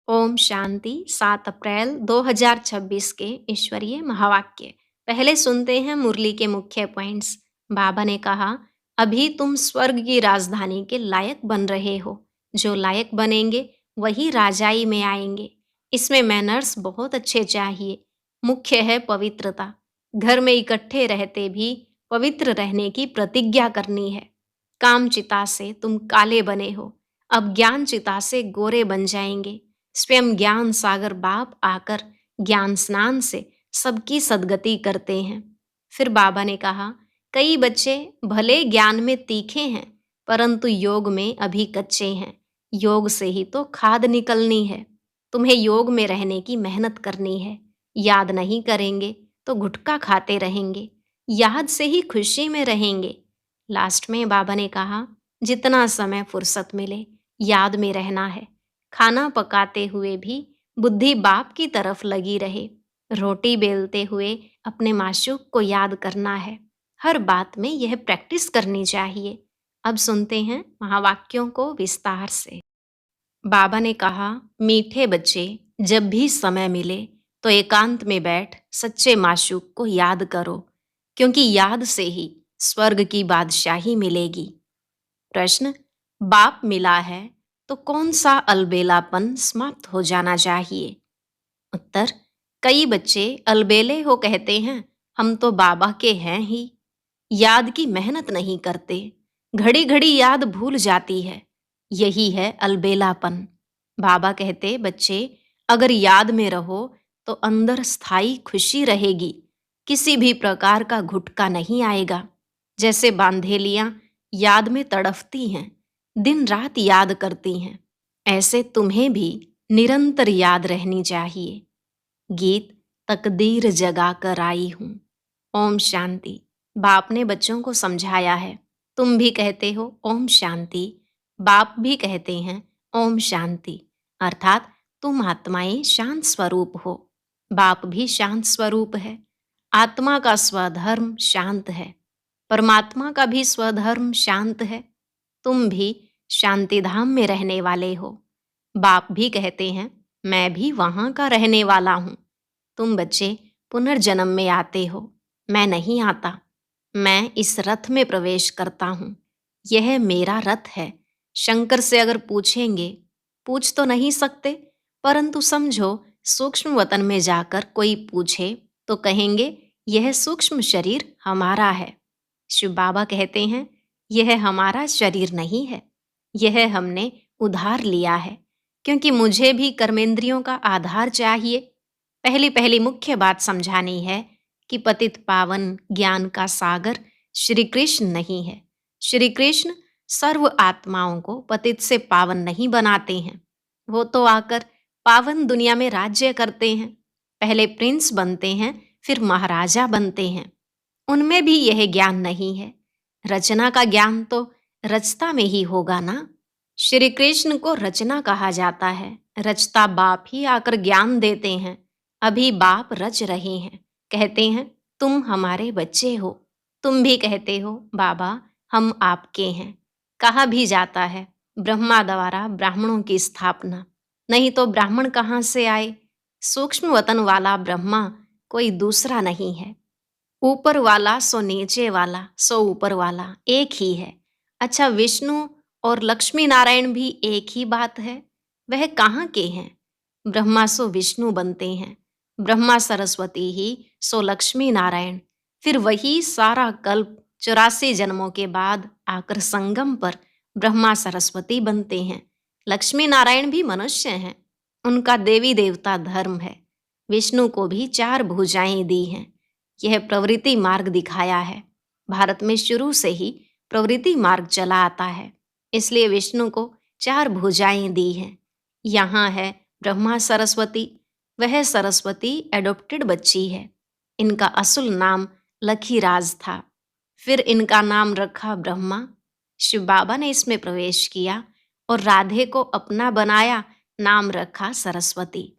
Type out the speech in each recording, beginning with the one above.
ओम शांति 7 अप्रैल 2026 के ईश्वरीय महावाक्य। पहले सुनते हैं मुरली के मुख्य पॉइंट्स। बाबा ने कहा, अभी तुम स्वर्ग की राजधानी के लायक बन रहे हो। जो लायक बनेंगे वही राजाई में आएंगे। इसमें मैनर्स बहुत अच्छे चाहिए। मुख्य है पवित्रता। घर में इकट्ठे रहते भी पवित्र रहने की प्रतिज्ञा करनी है। काम चिता से तुम काले बने हो, अब ज्ञान चिता से गोरे बन जाएंगे। स्वयं ज्ञान सागर बाप आकर ज्ञान स्नान से सबकी सद्गति करते हैं। फिर बाबा ने कहा, कई बच्चे भले ज्ञान में तीखे हैं परंतु योग में अभी कच्चे हैं। योग से ही तो खाद निकलनी है। तुम्हें योग में रहने की मेहनत करनी है। याद नहीं करेंगे तो गुटखा खाते रहेंगे। याद से ही खुशी में रहेंगे। लास्ट में बाबा ने कहा, जितना समय फुर्सत मिले याद में रहना है। खाना पकाते हुए भी बुद्धि बाप की तरफ लगी रहे। रोटी बेलते हुए अपने माशूक को याद करना है। हर बात में यह प्रैक्टिस करनी चाहिए। अब सुनते हैं महावाक्यों को विस्तार से। बाबा ने कहा, मीठे बच्चे, जब भी समय मिले तो एकांत में बैठ सच्चे माशूक को याद करो, क्योंकि याद से ही स्वर्ग की बादशाही मिलेगी। प्रश्न, बाप मिला है तो कौन सा अलबेलापन समाप्त हो जाना चाहिए? उत्तर, कई बच्चे अलबेले हो कहते हैं, हम तो बाबा के हैं ही। याद की मेहनत नहीं करते। घड़ी घड़ी याद भूल जाती है। यही है अलबेलापन। बाबा कहते, बच्चे अगर याद में रहो तो अंदर स्थायी खुशी रहेगी। किसी भी प्रकार का घुटका नहीं आएगा। जैसे बांधेलियां याद में तड़फती हैं, दिन रात याद करती हैं, ऐसे तुम्हें भी निरंतर याद रहनी चाहिए। गीत, तकदीर जगा कर आई हूँ। ओम शांति। बाप ने बच्चों को समझाया है। तुम भी कहते हो ओम शांति, बाप भी कहते हैं ओम शांति, अर्थात तुम आत्माएं शांत स्वरूप हो। बाप भी शांत स्वरूप है। आत्मा का स्वधर्म शांत है। परमात्मा का भी स्वधर्म शांत है। तुम भी शांति धाम में रहने वाले हो। बाप भी कहते हैं, मैं भी वहां का रहने वाला हूं। तुम बच्चे पुनर्जन्म में आते हो, मैं नहीं आता। मैं इस रथ में प्रवेश करता हूं। यह मेरा रथ है। शंकर से अगर पूछेंगे, पूछ तो नहीं सकते, परंतु समझो सूक्ष्म वतन में जाकर कोई पूछे तो कहेंगे, यह सूक्ष्म शरीर हमारा है। शिव बाबा कहते हैं, यह हमारा शरीर नहीं है, यह हमने उधार लिया है, क्योंकि मुझे भी कर्मेंद्रियों का आधार चाहिए। पहली पहली मुख्य बात समझानी है कि पतित पावन ज्ञान का सागर श्री कृष्ण नहीं है। श्री कृष्ण सर्व आत्माओं को पतित से पावन नहीं बनाते हैं। वो तो आकर पावन दुनिया में राज्य करते हैं। पहले प्रिंस बनते हैं, फिर महाराजा बनते हैं। उनमें भी यह ज्ञान नहीं है। रचना का ज्ञान तो रचता में ही होगा ना। श्री कृष्ण को रचना कहा जाता है। रचता बाप ही आकर ज्ञान देते हैं। अभी बाप रच रहे हैं। कहते हैं, तुम हमारे बच्चे हो। तुम भी कहते हो, बाबा हम आपके हैं। कहा भी जाता है, ब्रह्मा द्वारा ब्राह्मणों की स्थापना। नहीं तो ब्राह्मण कहाँ से आए? सूक्ष्म वतन वाला ब्रह्मा कोई दूसरा नहीं है। ऊपर वाला सो नीचे वाला सो ऊपर वाला एक ही है। अच्छा, विष्णु और लक्ष्मी नारायण भी एक ही बात है। वह कहाँ के हैं? ब्रह्मा सो विष्णु बनते हैं, ब्रह्मा सरस्वती ही सो लक्ष्मी नारायण। फिर वही सारा कल्प 84 जन्मों के बाद आकर संगम पर ब्रह्मा सरस्वती बनते हैं। लक्ष्मी नारायण भी मनुष्य हैं। उनका देवी देवता धर्म है। विष्णु को भी 4 भुजाएं दी हैं। यह प्रवृत्ति मार्ग दिखाया है। भारत में शुरू से ही प्रवृत्ति मार्ग चला आता है, इसलिए विष्णु को 4 भुजाएं दी हैं। यहाँ है ब्रह्मा सरस्वती। वह सरस्वती एडॉप्टेड बच्ची है। इनका असुल नाम लखीराज था। फिर इनका नाम रखा ब्रह्मा। शिव बाबा ने इसमें प्रवेश किया और राधे को अपना बनाया, नाम रखा सरस्वती।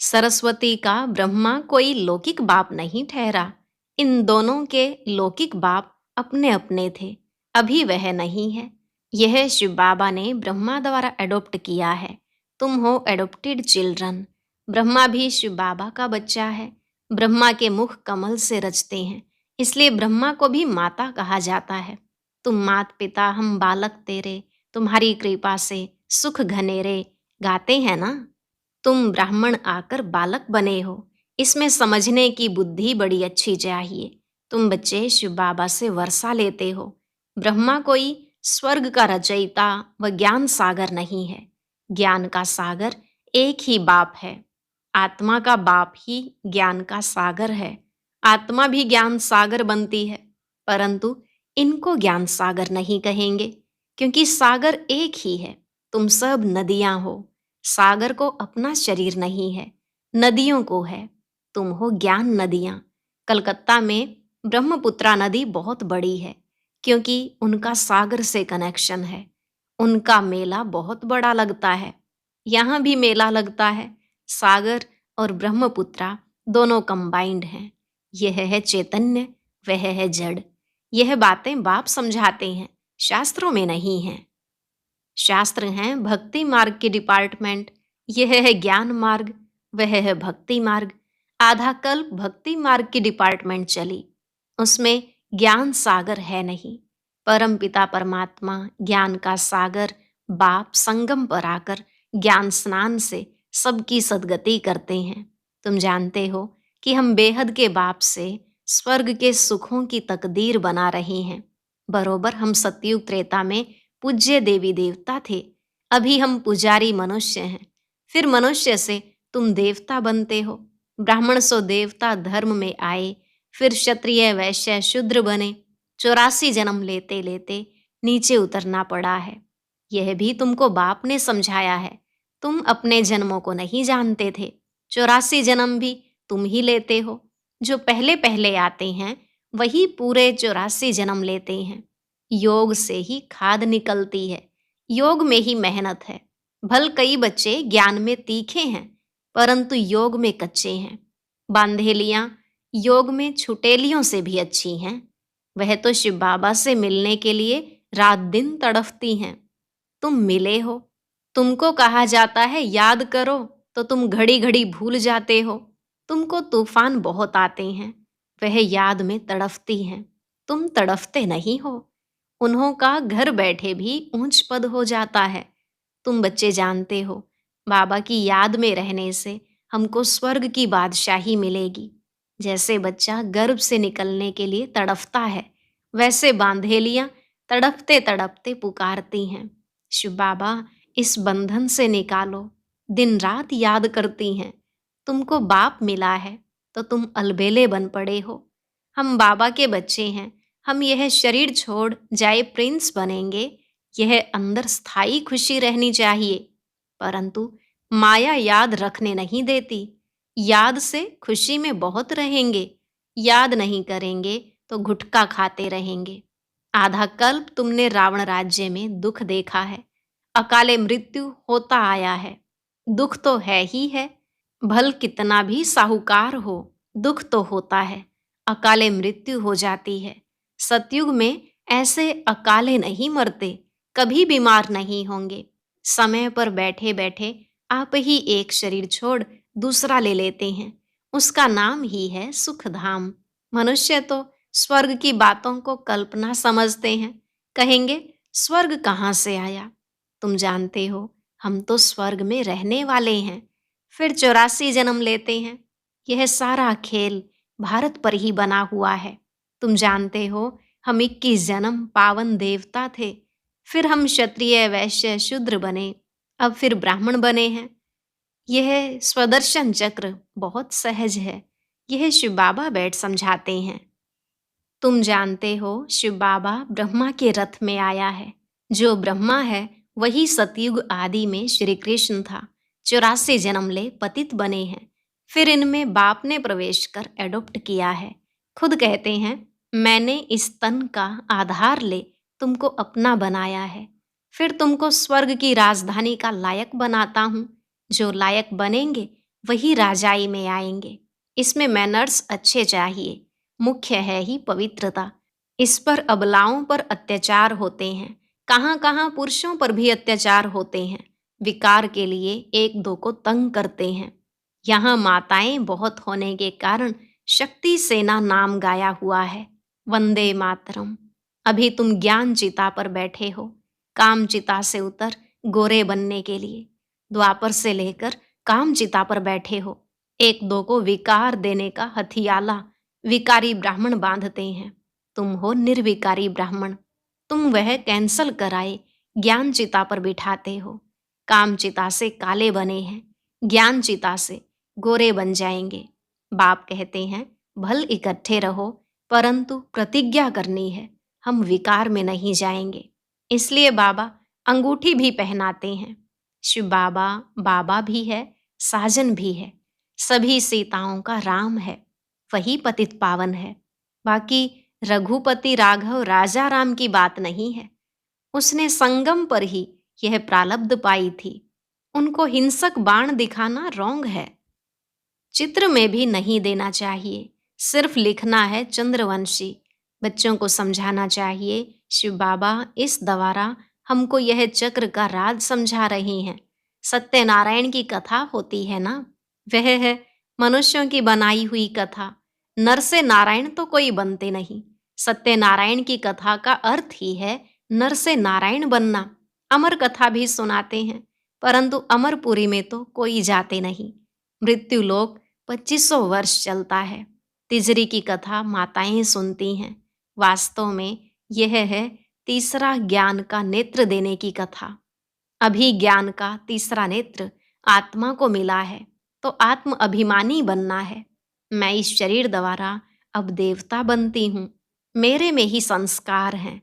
सरस्वती का ब्रह्मा कोई लौकिक बाप नहीं ठहरा। इन दोनों के लौकिक बाप अपने अपने थे। अभी वह नहीं है। यह शिव बाबा ने ब्रह्मा द्वारा एडॉप्ट किया है। तुम हो एडॉप्टेड चिल्ड्रन। ब्रह्मा भी शिव बाबा का बच्चा है। ब्रह्मा के मुख कमल से रचते हैं, इसलिए ब्रह्मा को भी माता कहा जाता है। तुम मात पिता हम बालक तेरे, तुम्हारी कृपा से सुख घनेरे, गाते हैं ना। तुम ब्राह्मण आकर बालक बने हो, इसमें समझने की बुद्धि बड़ी अच्छी चाहिए। तुम बच्चे शिव बाबा से वर्षा लेते हो। ब्रह्मा कोई स्वर्ग का रचयिता व ज्ञान सागर नहीं है। ज्ञान का सागर एक ही बाप है। आत्मा का बाप ही ज्ञान का सागर है। आत्मा भी ज्ञान सागर बनती है, परंतु इनको ज्ञान सागर नहीं कहेंगे, क्योंकि सागर एक ही है। तुम सब नदियां हो। सागर को अपना शरीर नहीं है, नदियों को है। तुम हो ज्ञान नदियां। कलकत्ता में ब्रह्मपुत्रा नदी बहुत बड़ी है, क्योंकि उनका सागर से कनेक्शन है। उनका मेला बहुत बड़ा लगता है। यहाँ भी मेला लगता है। सागर और ब्रह्मपुत्रा दोनों कंबाइंड हैं। यह है चैतन्य, वह है जड़। यह बातें बाप समझाते हैं, शास्त्रों में नहीं हैं। शास्त्र हैं भक्ति मार्ग के डिपार्टमेंट। यह है ज्ञान मार्ग, वह है भक्ति मार्ग। आधा कल्प भक्ति मार्ग की डिपार्टमेंट चली, उसमें ज्ञान सागर है नहीं। परम पिता परमात्मा ज्ञान का सागर बाप संगम पर आकर ज्ञान स्नान से सबकी सद्गति करते हैं। तुम जानते हो कि हम बेहद के बाप से स्वर्ग के सुखों की तकदीर बना रहे हैं। बरोबर हम सतयुग त्रेता में पूज्य देवी देवता थे, अभी हम पुजारी मनुष्य हैं। फिर मनुष्य से तुम देवता बनते हो। ब्राह्मण सो देवता धर्म में आए, फिर क्षत्रिय वैश्य शूद्र बने। 84 जन्म लेते लेते नीचे उतरना पड़ा है। यह भी तुमको बाप ने समझाया है। तुम अपने जन्मों को नहीं जानते थे। 84 जन्म भी तुम ही लेते हो। जो पहले पहले आते हैं वही पूरे 84 जन्म लेते हैं। योग से ही खाद निकलती है, योग में ही मेहनत है। भल कई बच्चे ज्ञान में तीखे हैं, परंतु योग में कच्चे हैं। बांधेलियां योग में छुटेलियों से भी अच्छी हैं। वह तो शिव बाबा से मिलने के लिए रात दिन तड़फती हैं। तुम मिले हो। तुमको कहा जाता है याद करो, तो तुम घड़ी घड़ी भूल जाते हो। तुमको तूफान बहुत आते हैं, वह याद में तड़फती हैं। तुम तड़फते नहीं हो। उन्हों का घर बैठे भी ऊंच पद हो जाता है। तुम बच्चे जानते हो, बाबा की याद में रहने से हमको स्वर्ग की बादशाही मिलेगी। जैसे बच्चा गर्भ से निकलने के लिए तड़फता है, वैसे बांधेलियां तड़पते तड़पते पुकारती हैं, शिव बाबा इस बंधन से निकालो। दिन रात याद करती हैं। तुमको बाप मिला है तो तुम अलबेले बन पड़े हो। हम बाबा के बच्चे हैं। हम यह शरीर छोड़ जाए प्रिंस बनेंगे, यह अंदर स्थायी खुशी रहनी चाहिए। परंतु माया याद रखने नहीं देती। याद से खुशी में बहुत रहेंगे, याद नहीं करेंगे तो गुटखा खाते रहेंगे। आधा कल्प तुमने रावण राज्य में दुख देखा है। अकाले मृत्यु होता आया है। दुख तो है ही है। भल कितना भी साहूकार हो, दुख तो होता है। अकाले मृत्यु हो जाती है। सतयुग में ऐसे अकाले नहीं मरते, कभी बीमार नहीं होंगे। समय पर बैठे बैठे आप ही एक शरीर छोड़ दूसरा ले लेते हैं। उसका नाम ही है सुख धाम। मनुष्य तो स्वर्ग की बातों को कल्पना समझते हैं। कहेंगे स्वर्ग कहाँ से आया। तुम जानते हो हम तो स्वर्ग में रहने वाले हैं। फिर 84 जन्म लेते हैं। यह सारा खेल भारत पर ही बना हुआ है। तुम जानते हो हम 21 जन्म पावन देवता थे। फिर हम क्षत्रिय वैश्य शूद्र बने, अब फिर ब्राह्मण बने हैं। यह स्वदर्शन चक्र बहुत सहज है। यह शिव बाबा बैठ समझाते हैं। तुम जानते हो शिव बाबा ब्रह्मा के रथ में आया है। जो ब्रह्मा है वही सतयुग आदि में श्री कृष्ण था। 84 जन्म ले पतित बने हैं। फिर इनमें बाप ने प्रवेश कर एडॉप्ट किया है। खुद कहते हैं मैंने इस तन का आधार ले तुमको अपना बनाया है। फिर तुमको स्वर्ग की राजधानी का लायक बनाता हूँ। जो लायक बनेंगे वही राजाई में आएंगे। इसमें मैनर्स अच्छे चाहिए। मुख्य है ही पवित्रता। इस पर अबलाओं पर अत्याचार होते हैं। कहाँ कहाँ पुरुषों पर भी अत्याचार होते हैं। विकार के लिए एक दो को तंग करते हैं। यहाँ माताएं बहुत होने के कारण शक्ति सेना नाम गाया हुआ है। वंदे मातरम। अभी तुम ज्ञान चिता पर बैठे हो, काम चिता से उतर गोरे बनने के लिए। द्वापर से लेकर काम चिता पर बैठे हो। एक दो को विकार देने का हथियाला विकारी ब्राह्मण बांधते हैं। तुम हो निर्विकारी ब्राह्मण। तुम वह कैंसल कराए ज्ञान चिता पर बिठाते हो। काम चिता से काले बने हैं, ज्ञान चिता से गोरे बन जाएंगे। बाप कहते हैं भल इकट्ठे रहो, परंतु प्रतिज्ञा करनी है, हम विकार में नहीं जाएंगे। इसलिए बाबा अंगूठी भी पहनाते हैं। शिव बाबा बाबा भी है, साजन भी है, सभी सीताओं का राम है, वही पतित पावन है। बाकी रघुपति राघव राजा राम की बात नहीं है। उसने संगम पर ही यह प्रालब्ध पाई थी। उनको हिंसक बाण दिखाना रॉन्ग है। चित्र में भी नहीं देना चाहिए, सिर्फ लिखना है चंद्रवंशी। बच्चों को समझाना चाहिए शिव बाबा इस द्वारा हमको यह चक्र का राज समझा रही हैं। सत्यनारायण की कथा होती है ना, वह है मनुष्यों की बनाई हुई कथा। नर से नारायण तो कोई बनते नहीं। सत्यनारायण की कथा का अर्थ ही है नर से नारायण बनना। अमर कथा भी सुनाते हैं, परंतु अमरपुरी में तो कोई जाते नहीं। मृत्यु लोक 2500 वर्ष चलता है। तिजरी की कथा माताएं सुनती हैं। वास्तव में यह है तीसरा ज्ञान का नेत्र देने की कथा। अभी ज्ञान का तीसरा नेत्र आत्मा को मिला है, तो आत्म अभिमानी बनना है। मैं इस शरीर द्वारा अब देवता बनती हूँ। मेरे में ही संस्कार हैं।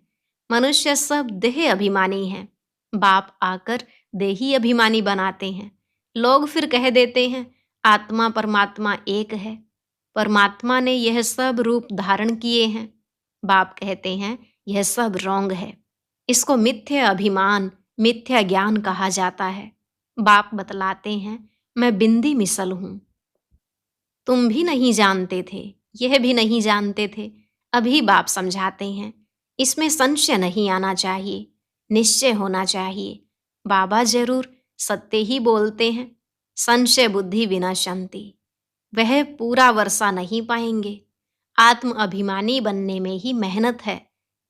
मनुष्य सब देह अभिमानी हैं। बाप आकर देही अभिमानी बनाते हैं। लोग फिर कह देते हैं आत्मा परमात्मा एक है। परमात्मा ने यह सब रूप धारण किए हैं। बाप कहते हैं यह सब रॉन्ग है। इसको मिथ्या अभिमान, मिथ्या ज्ञान कहा जाता है। बाप बतलाते हैं मैं बिंदी मिसल हूँ। तुम भी नहीं जानते थे, यह भी नहीं जानते थे। अभी बाप समझाते हैं इसमें संशय नहीं आना चाहिए, निश्चय होना चाहिए। बाबा जरूर सत्य ही बोलते हैं। संशय बुद्धि विनश्यन्ति। वह पूरा वर्षा नहीं पाएंगे। आत्म अभिमानी बनने में ही मेहनत है।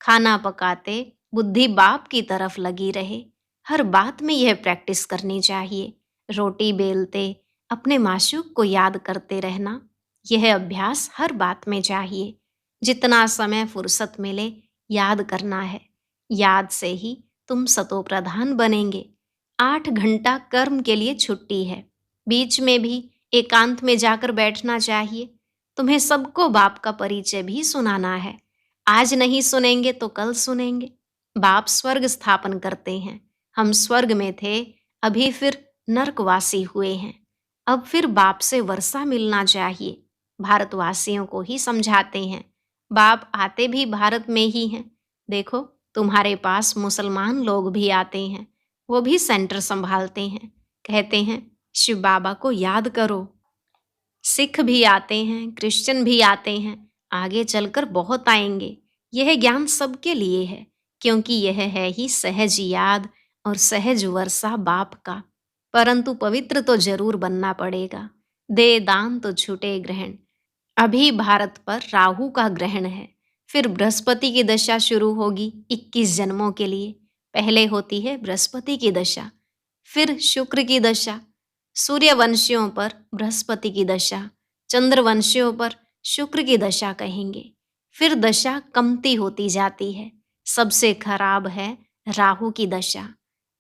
खाना पकाते बुद्धि बाप की तरफ लगी रहे। हर बात में यह प्रैक्टिस करनी चाहिए। रोटी बेलते अपने माशूक को याद करते रहना, यह अभ्यास हर बात में चाहिए। जितना समय फुर्सत मिले याद करना है। याद से ही तुम सतोप्रधान बनेंगे। 8 घंटा कर्म के लिए छुट्टी है। बीच में भी एकांत में जाकर बैठना चाहिए। तुम्हें सबको बाप का परिचय भी सुनाना है। आज नहीं सुनेंगे तो कल सुनेंगे। बाप स्वर्ग स्थापन करते हैं। हम स्वर्ग में थे, अभी फिर नरकवासी हुए हैं। अब फिर बाप से वर्षा मिलना चाहिए। भारतवासियों को ही समझाते हैं। बाप आते भी भारत में ही हैं। देखो तुम्हारे पास मुसलमान लोग भी आते हैं, वो भी सेंटर संभालते हैं। कहते हैं शिव बाबा को याद करो। सिख भी आते हैं, क्रिश्चियन भी आते हैं, आगे चलकर बहुत आएंगे। यह ज्ञान सबके लिए है, क्योंकि यह है ही सहज याद और सहज वर्षा बाप का। परंतु पवित्र तो जरूर बनना पड़ेगा। दे दान तो छूटे ग्रहण। अभी भारत पर राहु का ग्रहण है, फिर बृहस्पति की दशा शुरू होगी 21 जन्मों के लिए। पहले होती है बृहस्पति की दशा, फिर शुक्र की दशा, सूर्यवंशियों पर बृहस्पति की दशा, चंद्रवंशियों पर शुक्र की दशा कहेंगे। फिर दशा कमती होती जाती है। सबसे खराब है राहु की दशा।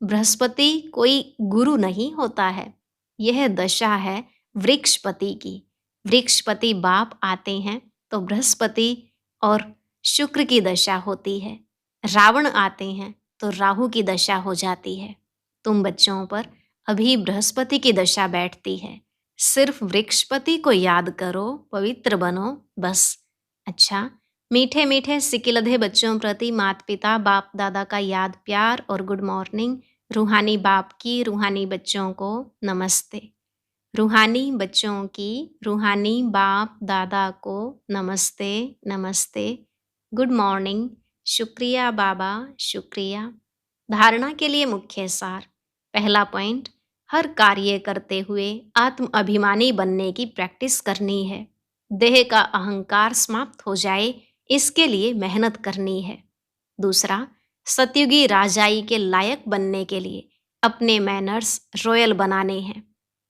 बृहस्पति कोई गुरु नहीं होता है, यह दशा है वृक्षपति की। वृक्षपति बाप आते हैं तो बृहस्पति और शुक्र की दशा होती है। रावण आते हैं तो राहु की दशा हो जाती है। तुम बच्चों पर अभी बृहस्पति की दशा बैठती है। सिर्फ वृक्षपति को याद करो, पवित्र बनो, बस। अच्छा, मीठे मीठे सिकिलधे बच्चों प्रति माता पिता बाप दादा का याद प्यार और गुड मॉर्निंग। रूहानी बाप की रूहानी बच्चों को नमस्ते। रूहानी बच्चों की रूहानी बाप दादा को नमस्ते नमस्ते, गुड मॉर्निंग, शुक्रिया बाबा, शुक्रिया। धारणा के लिए मुख्य सार। पहला पॉइंट, हर कार्य करते हुए आत्म अभिमानी बनने की प्रैक्टिस करनी है। देह का अहंकार समाप्त हो जाए, इसके लिए मेहनत करनी है। दूसरा, सतयुगी राजाई के लायक बनने के लिए अपने मैनर्स रॉयल बनाने हैं।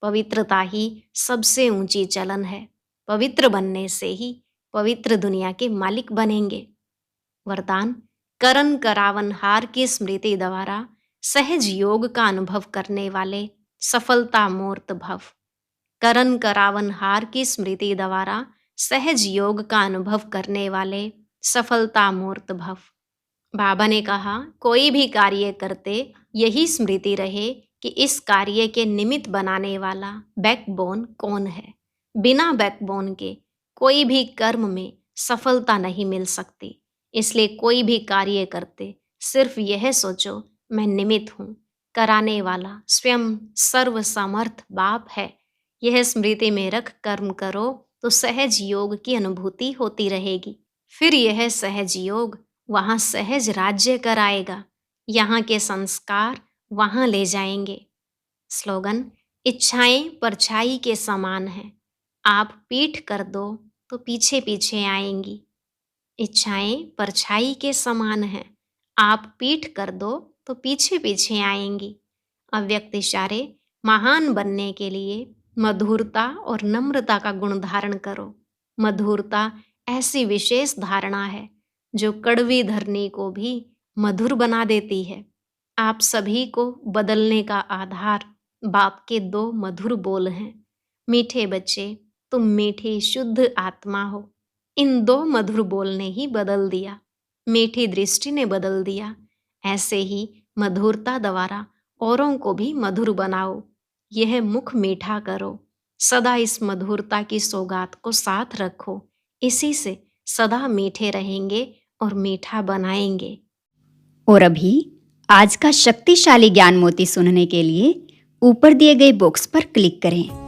पवित्रता ही सबसे ऊंची चलन है। पवित्र बनने से ही पवित्र दुनिया के मालिक बनेंगे। वरदान, करण करावन हार की स्मृति द्वारा सहज योग का अनुभव करने वाले सफलता मूर्त भव। करण करावन हार की स्मृति द्वारा सहज योग का अनुभव करने वाले सफलता मूर्त भव। बाबा ने कहा, कोई भी कार्य करते यही स्मृति रहे कि इस कार्य के निमित्त बनाने वाला बैकबोन कौन है। बिना बैकबोन के कोई भी कर्म में सफलता नहीं मिल सकती। इसलिए कोई भी कार्य करते सिर्फ यह सोचो, मैं निमित्त हूँ, कराने वाला स्वयं सर्व समर्थ बाप है। यह स्मृति में रख कर्म करो तो सहज योग की अनुभूति होती रहेगी। फिर यह सहज योग वहाँ सहज राज्य कराएगा। यहाँ के संस्कार वहाँ ले जाएंगे। स्लोगन, इच्छाएं परछाई के समान हैं, आप पीठ कर दो तो पीछे पीछे आएंगी। इच्छाएं परछाई के समान हैं, आप पीठ कर दो तो पीछे पीछे आएंगी। अव्यक्त इशारे, महान बनने के लिए मधुरता और नम्रता का गुण धारण करो। मधुरता ऐसी विशेष धारणा है जो कड़वी धरनी को भी मधुर बना देती है। आप सभी को बदलने का आधार बाप के दो मधुर बोल हैं। मीठे बच्चे, तुम मीठी शुद्ध आत्मा हो। इन दो मधुर बोल ने ही बदल दिया। मीठी दृष्टि ने बदल दिया। ऐसे ही मधुरता द्वारा औरों को भी मधुर बनाओ। यह मुख मीठा करो। सदा इस मधुरता की सौगात को साथ रखो। इसी से सदा मीठे रहेंगे और मीठा बनाएंगे। और अभी आज का शक्तिशाली ज्ञान मोती सुनने के लिए ऊपर दिए गए बॉक्स पर क्लिक करें।